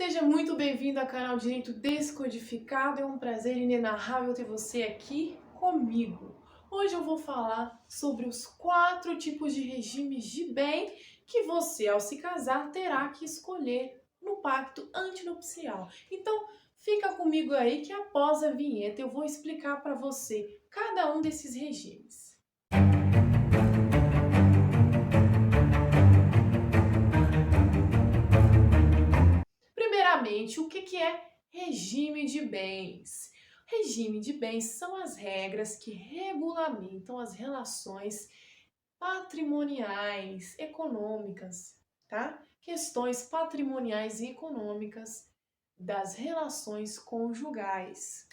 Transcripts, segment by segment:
Seja muito bem-vindo ao canal Direito Descodificado. É um prazer inenarrável ter você aqui comigo. Hoje eu vou falar sobre os 4 tipos de regimes de bem que você, ao se casar, terá que escolher no pacto antinupcial. Então, fica comigo aí que após a vinheta eu vou explicar para você cada um desses regimes. Primeiramente, o que é regime de bens? Regime de bens são as regras que regulamentam as relações patrimoniais, econômicas, tá? Questões patrimoniais e econômicas das relações conjugais.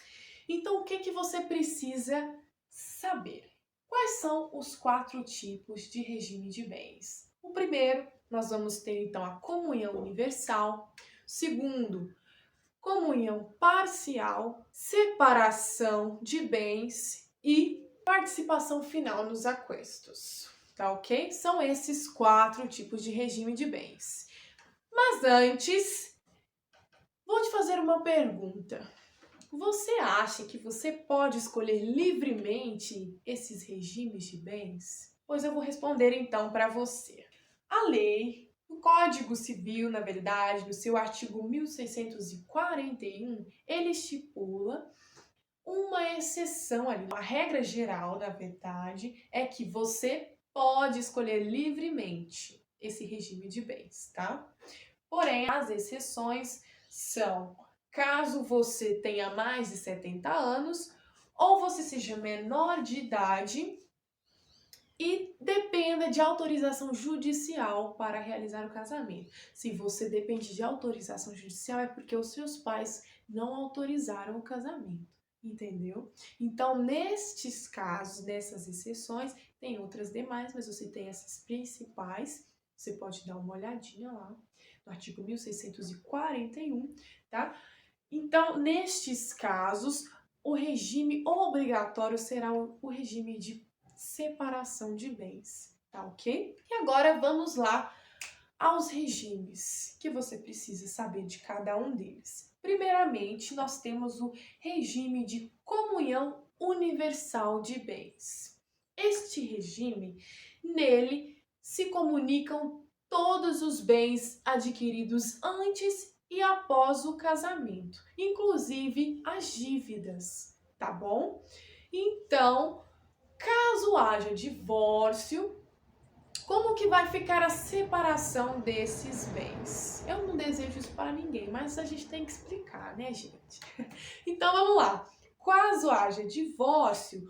Então, o que você precisa saber? Quais são os 4 tipos de regime de bens? O primeiro, nós vamos ter então a comunhão universal. Segundo, comunhão parcial, separação de bens e participação final nos aquestos. Tá ok? São esses 4 tipos de regime de bens. Mas antes, vou te fazer uma pergunta. Você acha que você pode escolher livremente esses regimes de bens? Pois eu vou responder então para você. A lei, o Código Civil, na verdade, no seu artigo 1641, ele estipula uma exceção ali. A regra geral, na verdade, é que você pode escolher livremente esse regime de bens, tá? Porém, as exceções são caso você tenha mais de 70 anos ou você seja menor de idade e dependa de autorização judicial para realizar o casamento. Se você depende de autorização judicial, é porque os seus pais não autorizaram o casamento, entendeu? Então, nestes casos, nessas exceções, tem outras demais, mas você tem essas principais. Você pode dar uma olhadinha lá no artigo 1641, tá? Então, nestes casos, o regime obrigatório será o regime de separação de bens, tá ok? E agora vamos lá aos regimes que você precisa saber de cada um deles. Primeiramente, nós temos o regime de comunhão universal de bens. Este regime, nele se comunicam todos os bens adquiridos antes e após o casamento, inclusive as dívidas, tá bom? Então, caso haja divórcio, como que vai ficar a separação desses bens? Eu não desejo isso para ninguém, mas a gente tem que explicar, né, gente? Então, vamos lá. Caso haja divórcio,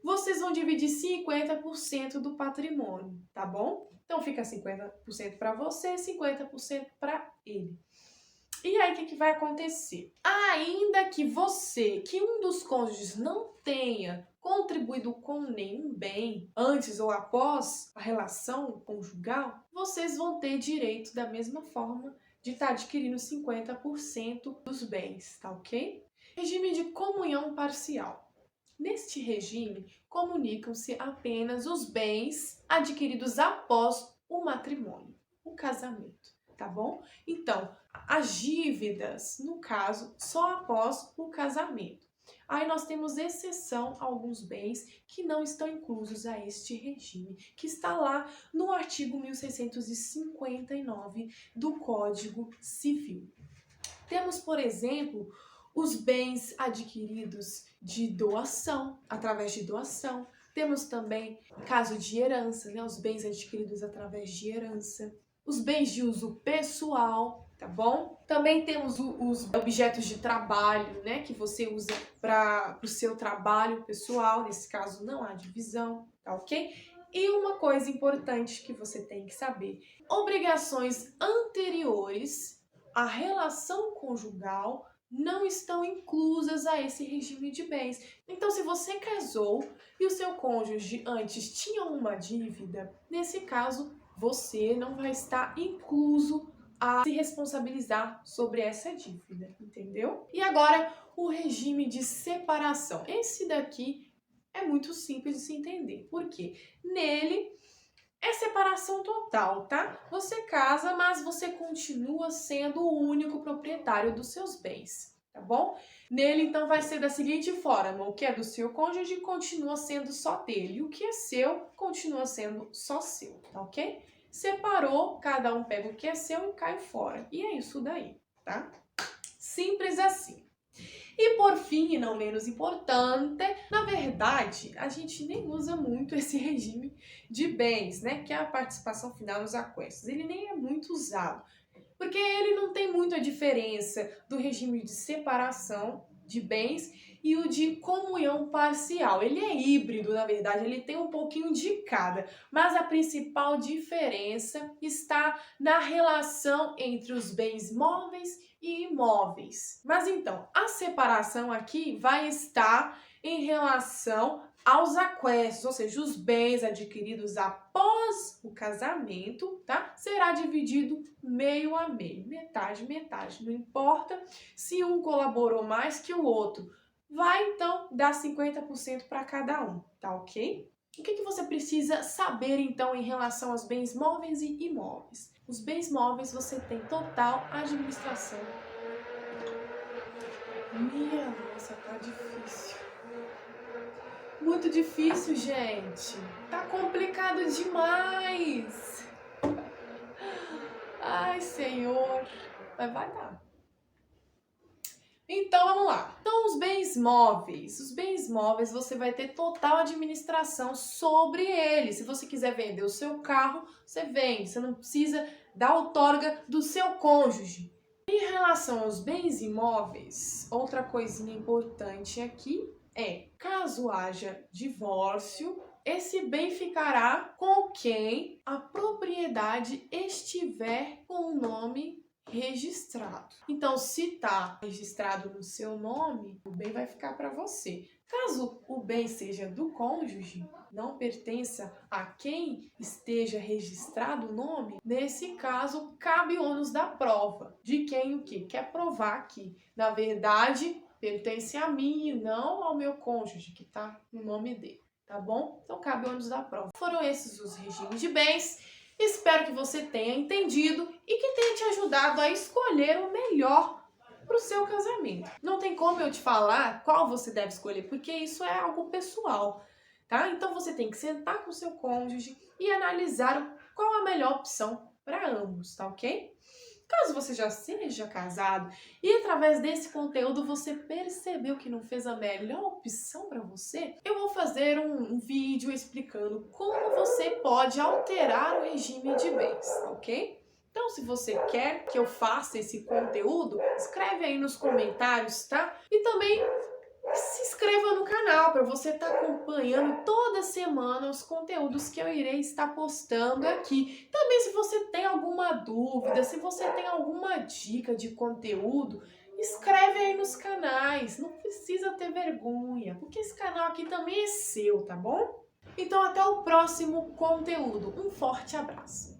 vocês vão dividir 50% do patrimônio, tá bom? Então, fica 50% para você e 50% para ele. E aí, o que vai acontecer? Ainda que um dos cônjuges não tenha contribuído com nenhum bem antes ou após a relação conjugal, vocês vão ter direito da mesma forma de estar adquirindo 50% dos bens, tá ok? Regime de comunhão parcial. Neste regime, comunicam-se apenas os bens adquiridos após o matrimônio, o casamento, tá bom? Então, as dívidas, no caso, só após o casamento. Aí nós temos exceção a alguns bens que não estão inclusos a este regime, que está lá no artigo 1659 do Código Civil. Temos, por exemplo, os bens adquiridos de doação, através de doação. Temos também, caso de herança, né, os bens adquiridos através de herança. Os bens de uso pessoal, tá bom? Também temos os objetos de trabalho, né, que você usa para o seu trabalho pessoal. Nesse caso, não há divisão, tá ok? E uma coisa importante que você tem que saber: obrigações anteriores à relação conjugal não estão inclusas a esse regime de bens. Então, se você casou e o seu cônjuge antes tinha uma dívida, nesse caso, você não vai estar incluso a se responsabilizar sobre essa dívida, entendeu? E agora, o regime de separação. Esse daqui é muito simples de se entender. Por quê? Nele, É separação total, tá? Você casa, mas você continua sendo o único proprietário dos seus bens, tá bom? Nele, então, vai ser da seguinte forma: o que é do seu cônjuge continua sendo só dele, o que é seu continua sendo só seu, tá ok? Separou, cada um pega o que é seu e cai fora. E é isso daí, tá? Simples assim. E por fim, e não menos importante, na verdade, a gente nem usa muito esse regime de bens, né? Que é a participação final nos aquestos. Ele nem é muito usado, porque ele não tem muita diferença do regime de separação de bens e o de comunhão parcial. Ele é híbrido, na verdade, ele tem um pouquinho de cada, mas a principal diferença está na relação entre os bens móveis e imóveis. Mas então, a separação aqui vai estar em relação aos aquestos, ou seja, os bens adquiridos após o casamento, tá? Será dividido meio a meio, metade, metade. Não importa se um colaborou mais que o outro. Vai, então, dar 50% para cada um, tá ok? O que você precisa saber, então, em relação aos bens móveis e imóveis? Os bens móveis você tem total administração. Minha nossa, tá difícil. Muito difícil, gente. Tá complicado demais. Ai, Senhor. Mas vai dar. Então, vamos lá. Então, os bens móveis. Os bens móveis, você vai ter total administração sobre eles. Se você quiser vender o seu carro, você vende. Você não precisa da outorga do seu cônjuge. Em relação aos bens imóveis, outra coisinha importante aqui é, caso haja divórcio, esse bem ficará com quem a propriedade estiver com o nome registrado. Então, se está registrado no seu nome, o bem vai ficar para você. Caso o bem seja do cônjuge, não pertença a quem esteja registrado o nome, nesse caso, cabe o ônus da prova. De quem o quê? Quer provar que, na verdade, pertence a mim e não ao meu cônjuge, que está no nome dele, tá bom? Então, cabe o ônus da prova. Foram esses os regimes de bens. Espero que você tenha entendido e que tenha te ajudado a escolher o melhor para o seu casamento. Não tem como eu te falar qual você deve escolher, porque isso é algo pessoal, tá? Então você tem que sentar com o seu cônjuge e analisar qual a melhor opção para ambos, tá ok? Caso você já seja casado e através desse conteúdo você percebeu que não fez a melhor opção para você, eu vou fazer um vídeo explicando como você pode alterar o regime de bens, ok? Então, se você quer que eu faça esse conteúdo, escreve aí nos comentários, tá? E também se inscreva no canal para você estar acompanhando toda semana os conteúdos que eu irei estar postando aqui. Também, se você tem alguma dúvida, se você tem alguma dica de conteúdo, escreve aí nos canais. Não precisa ter vergonha, porque esse canal aqui também é seu, tá bom? Então, até o próximo conteúdo. Um forte abraço!